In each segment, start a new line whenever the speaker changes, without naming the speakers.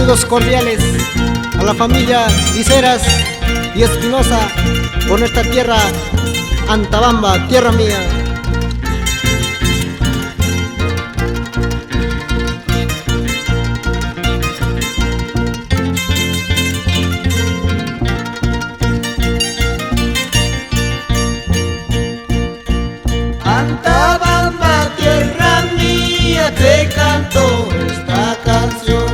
Saludos cordiales a la familia Liceras y Espinosa por nuestra tierra, Antabamba, tierra mía.
Antabamba, tierra mía, te canto esta canción.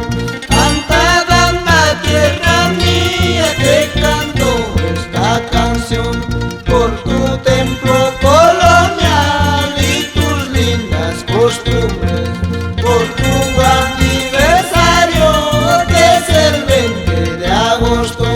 Antabamba, tierra mía, te canto esta canción. Por tu templo colonial y tus lindas costumbres, por tu aniversario que es el 20 de agosto.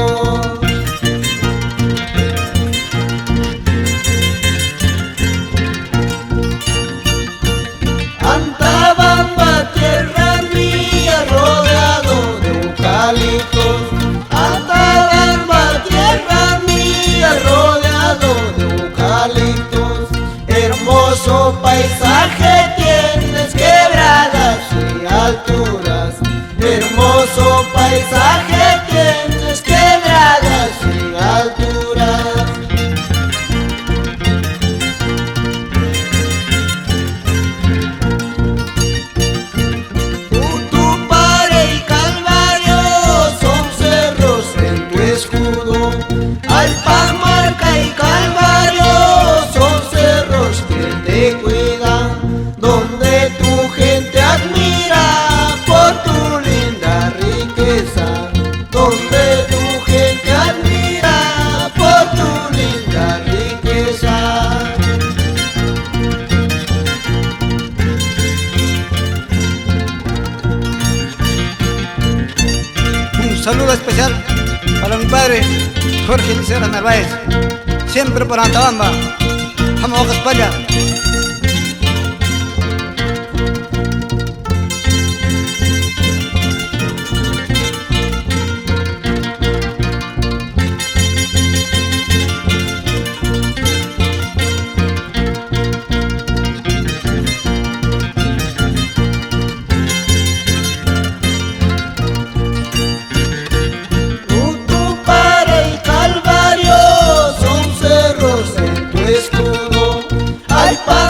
Antabamba, tierra mía, rodeado de eucaliptos. Antabamba, tierra mía, rodeado de eucaliptos. Hermoso paisaje tienes, quebradas y alturas. Hermoso paisaje tienes, quebradas y alturas. Alpaj, Marca y Calvario son cerros que te cuidan, donde tu gente admira por tu linda riqueza, donde tu gente admira por tu linda riqueza.
Un saludo especial para mi padre Jorge Liceras Narváez, siempre por Antabamba, vamos a España.
Alpaj,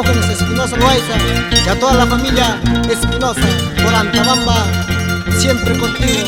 jóvenes Espinosa Loaiza y a toda la familia Espinosa por Antabamba, siempre contigo.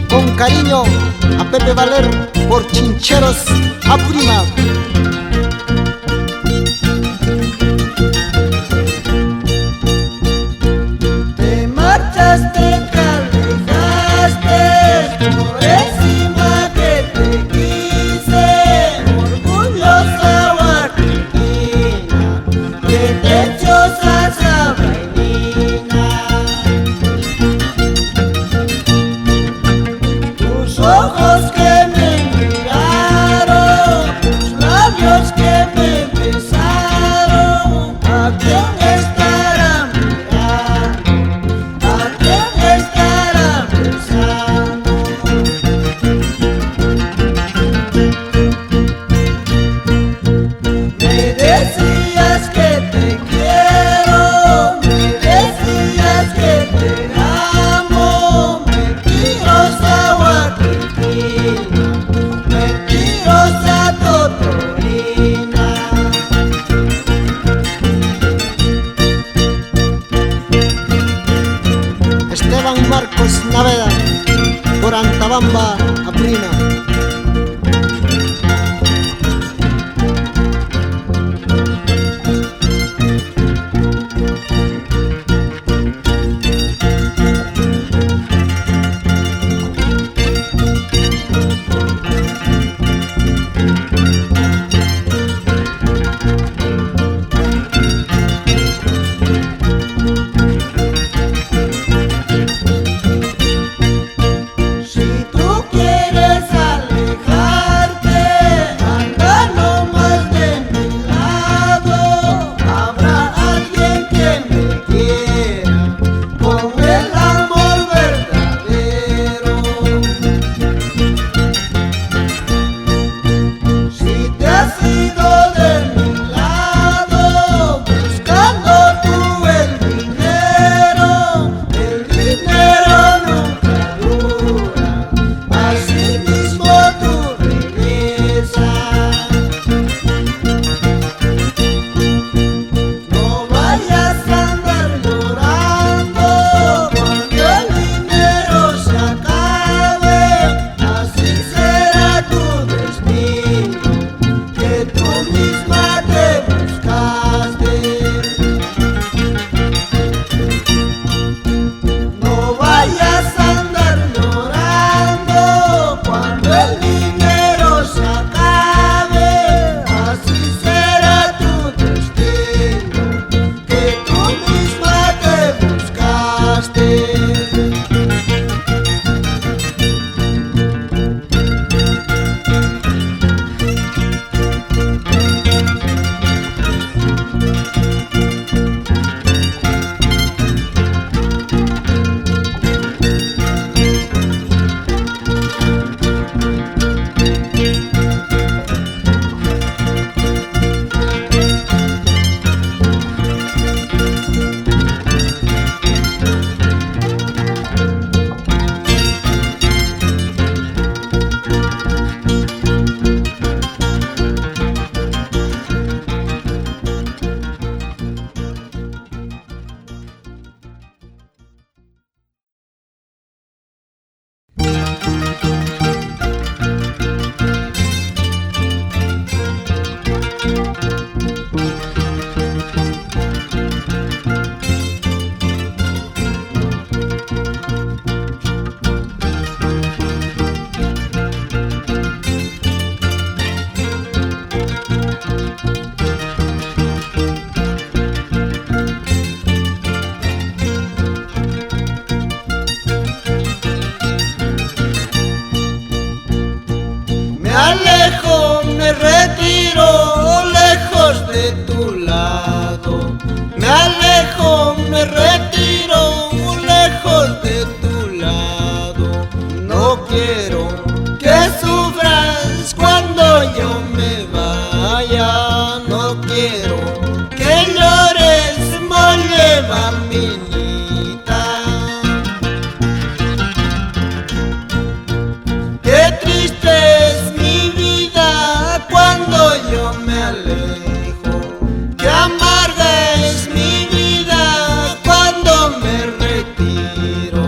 Con cariño a Pepe Valer por Chincheros Apurímac.
Te marchaste, te alejaste, por encima que te quise, orgullosa huartiquina, que te echó salsa vainina. Tus ojos que me miraron, tus quiero que llores, molleva minita. Qué triste es mi vida cuando yo me alejo, qué amarga es mi vida cuando me retiro.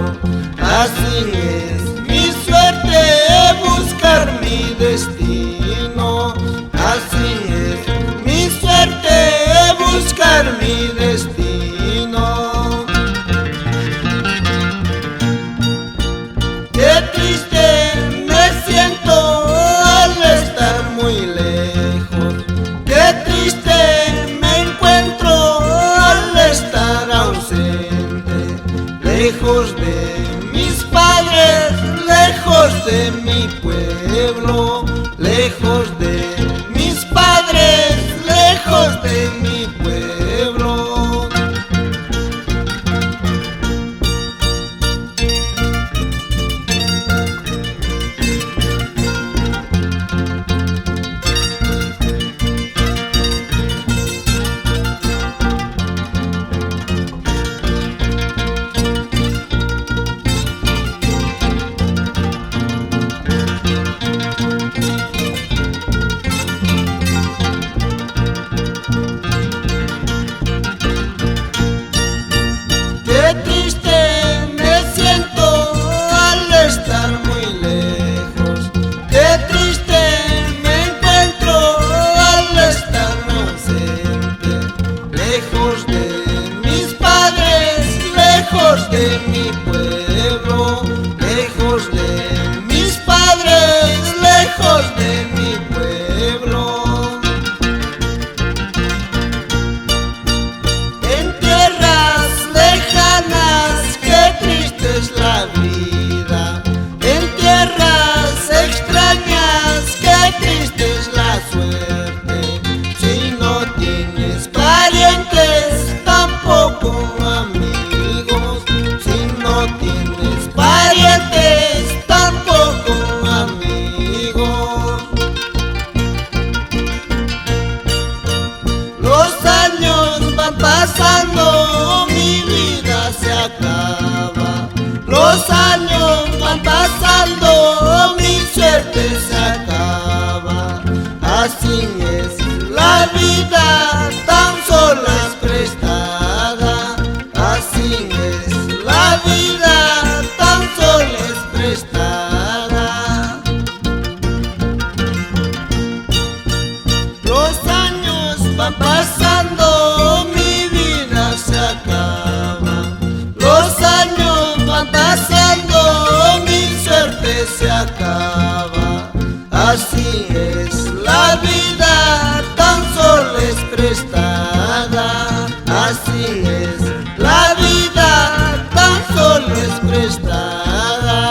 Así es mi suerte, buscar mi destino. Así es mi suerte, buscar mi destino. Qué triste me siento al estar muy lejos. Qué triste me encuentro al estar ausente. Lejos de mis padres, lejos de mi pueblo. Lejos de mis padres, lejos de mi pueblo. Qué triste me siento al estar muy lejos. Qué triste me encuentro al estar ausente. Lejos de mis padres, lejos de mi pueblo. Lejos de mis padres, lejos de mi pueblo. En tierras lejanas, qué triste es la vida. En tierras extrañas, qué triste es la suerte. Si no tienes parientes, tampoco amigos. Si no tienes parientes, tampoco amigos. Los años van pasando, mi vida se acaba. Los años van pasando, mi suerte se acaba. Así es la vida, tan sola es prestada. Así es la vida, tan sola es prestada. Los años van pasando, mi vida se acaba. Los años van pasando, mi suerte se acaba. Así es la vida, tan solo es prestada. Así es la vida, tan solo es prestada.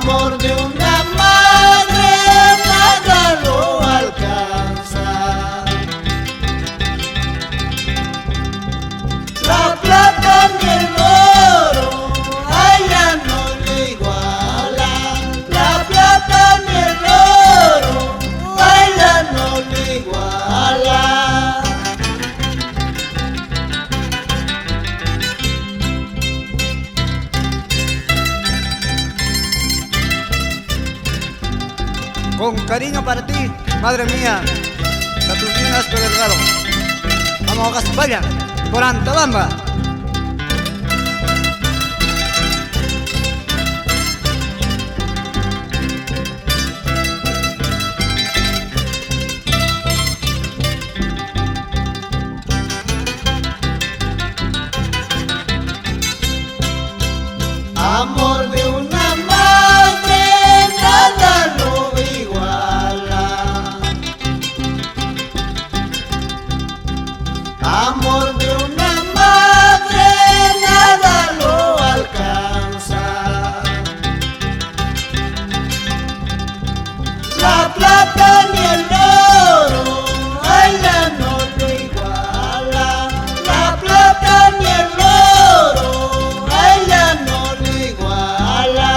Amor de una madre nada lo alcanza. La plata ni el oro a ella no le iguala. La plata ni el oro a ella no le iguala.
Con cariño para ti, madre mía, Saturnina por el regalo. Vamos a Gaspalla, por Antabamba.
Amor de una madre nada lo iguala. Amor de una madre nada lo alcanza. La plata ni el oro a ella no lo iguala. La plata ni el oro a ella no lo iguala.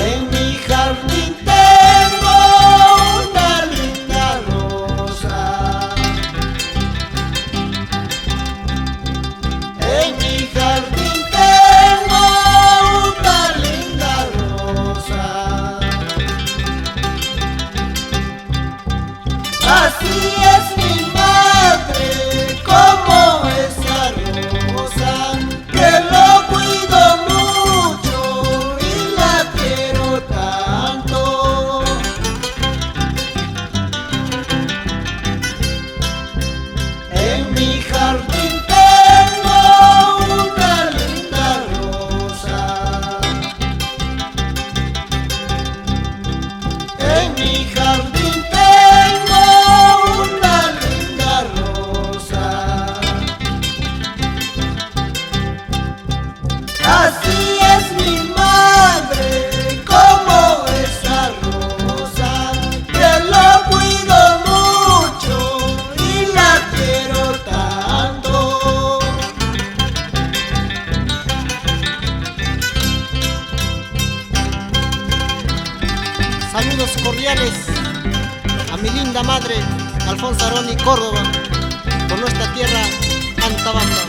En mi jardín tengo una linda rosa. En mi jardín tengo una linda rosa. Así es mi madre, como esa rosa, que lo cuido mucho y la quiero tanto. En mi jardín tengo una linda rosa. En mi jardín tengo una linda rosa. Así es mi madre, como esa rosa, que lo cuido mucho y la quiero tanto.
Saludos cordiales a mi linda madre, Alfonso Aroni Córdoba, por nuestra tierra, Antabamba.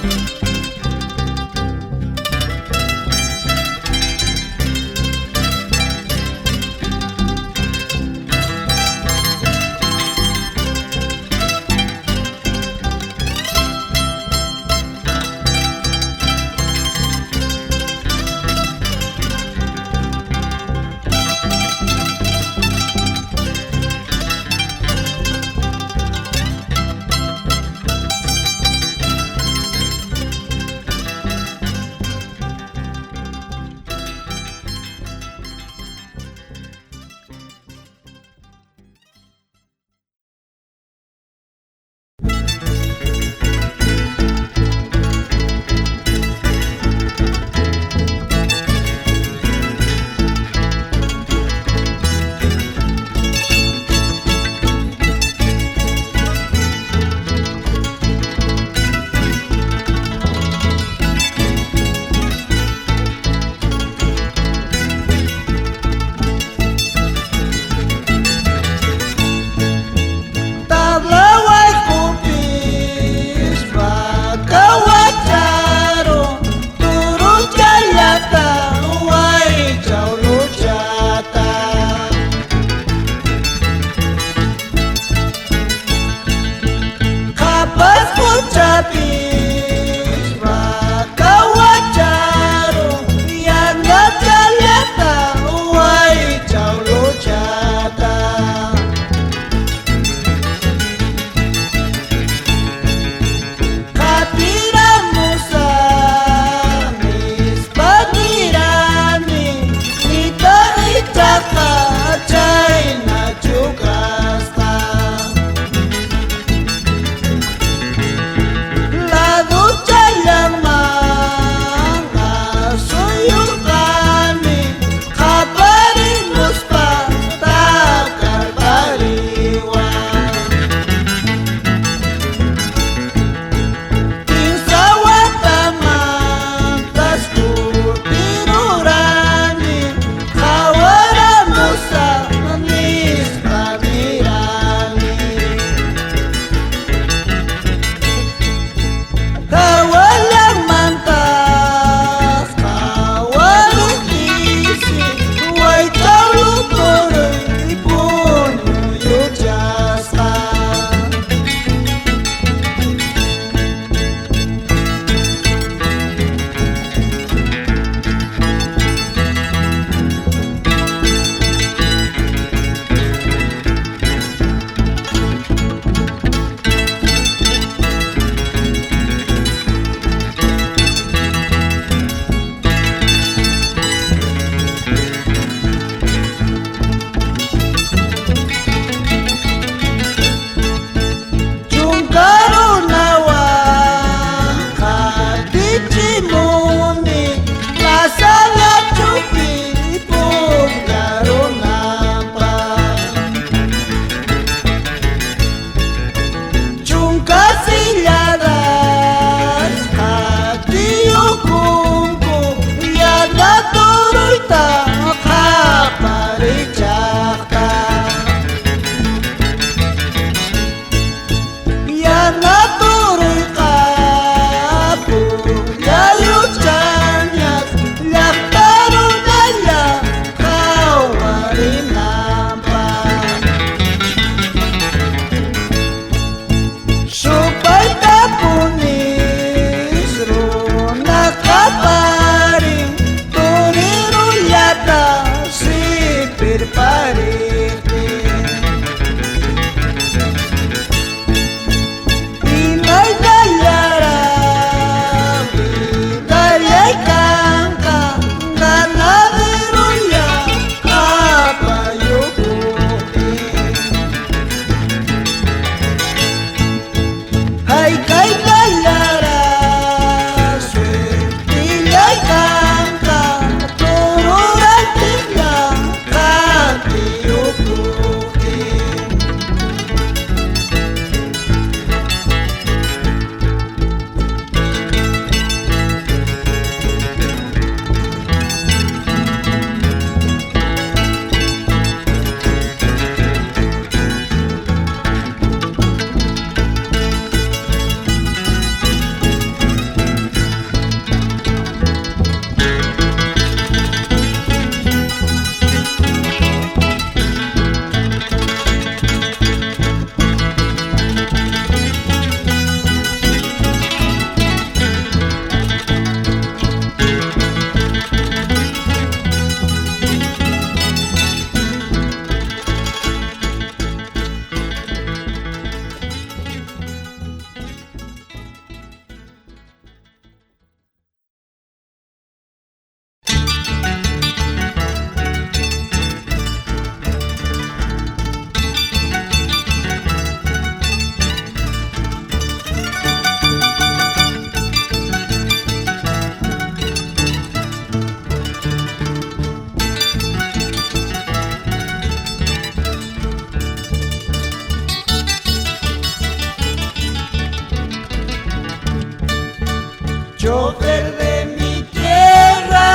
chofer de mi tierra,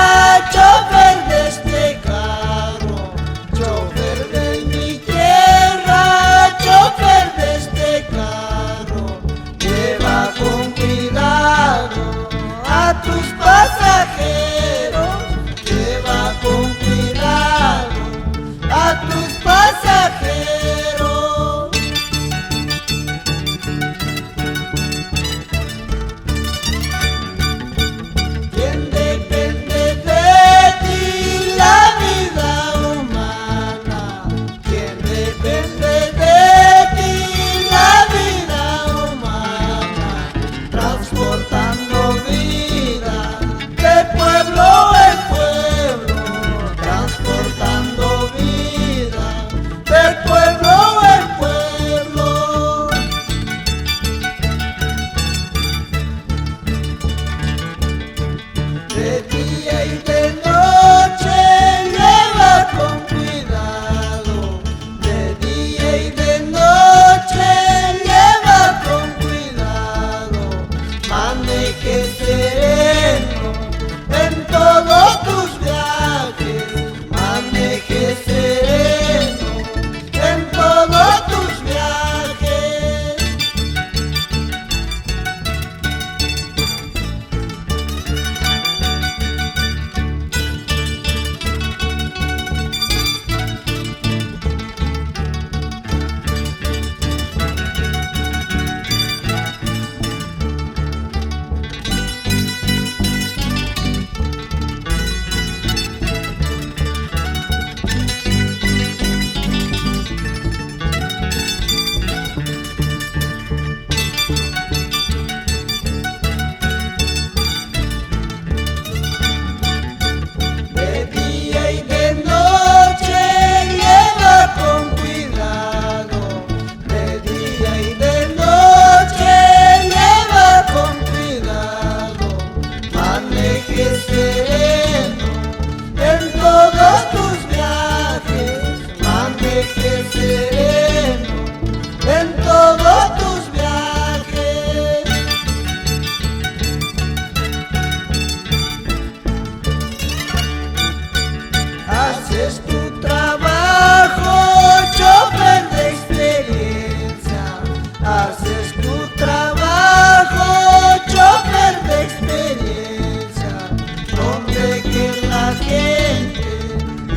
chofer de este carro, chofer de mi tierra, chofer de este carro, lleva con cuidado a tus pasajeros, lleva con cuidado a tus pasajeros. Quien depende de ti la vida humana, quien depende de ti la vida humana, transportando vida de pueblo en pueblo, transportando vida de pueblo en pueblo. De día y de noche lleva con cuidado, de día y de noche lleva con cuidado, maneje sereno en todos tus viajes, maneje sereno en todos tus viajes. De día y de noche lleva con cuidado, de día y de noche lleva con cuidado, maneje sereno en todos tus viajes, maneje sereno en todos tus viajes. Haces tu trabajo, chofer de experiencia. Haces tu trabajo, chofer de experiencia. Donde que la gente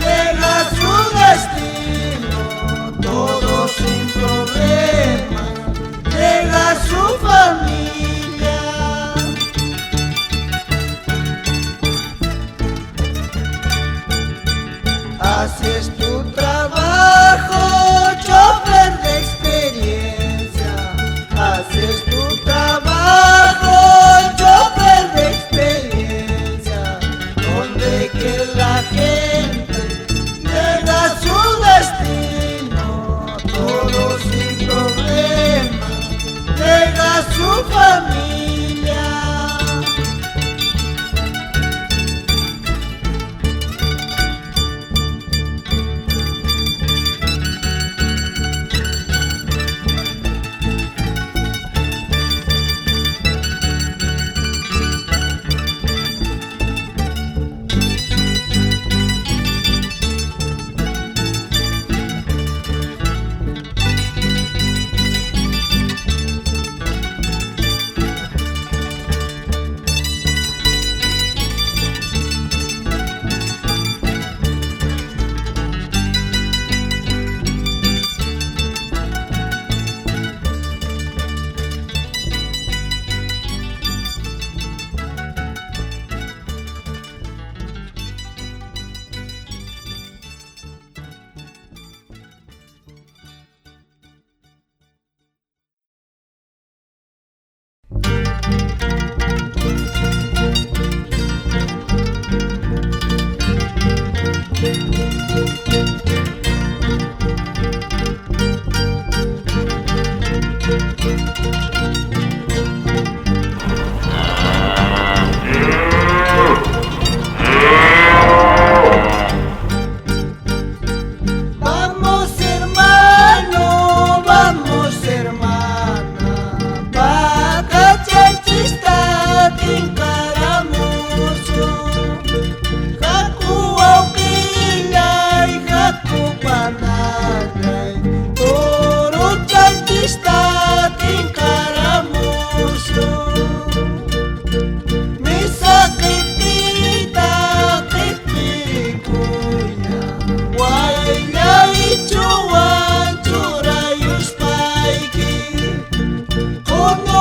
llega a su destino, todo sin problemas, llega a su familia. Haces tu trabajo, chofer de experiencia. Haces tu trabajo, chofer de experiencia. Donde que la gente llega a su destino, todo sin problemas, llega a su familia.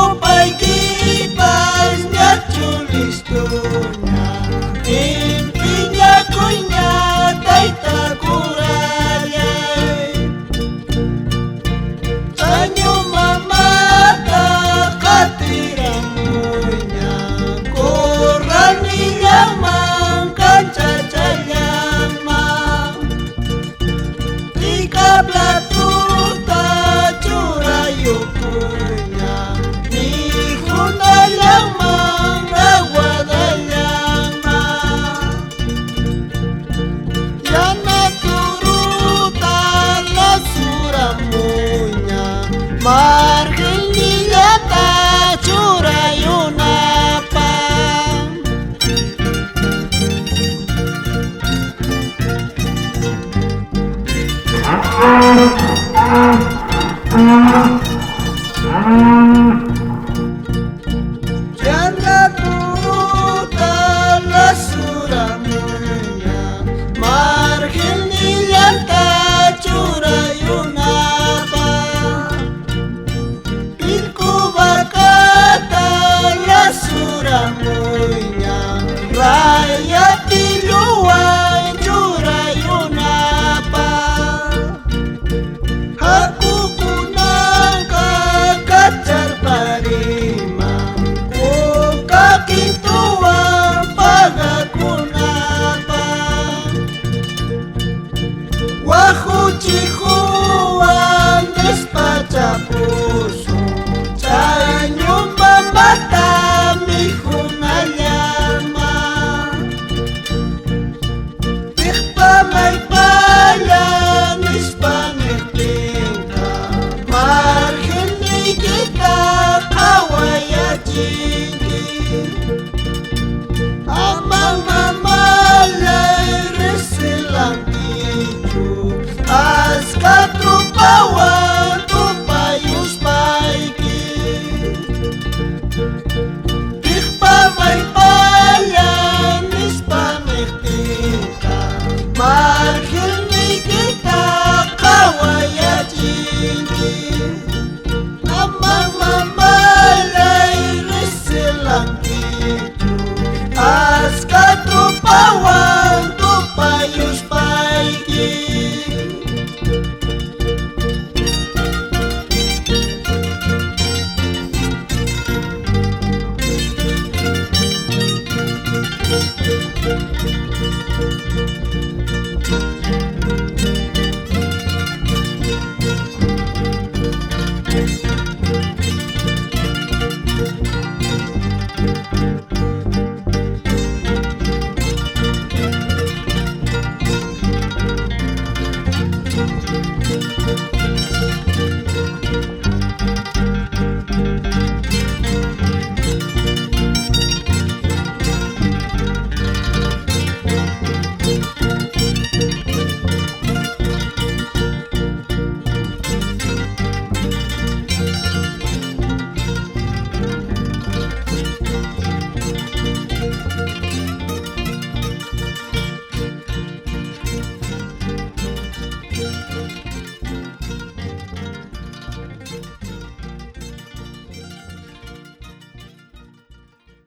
Upaykipas ñachu listo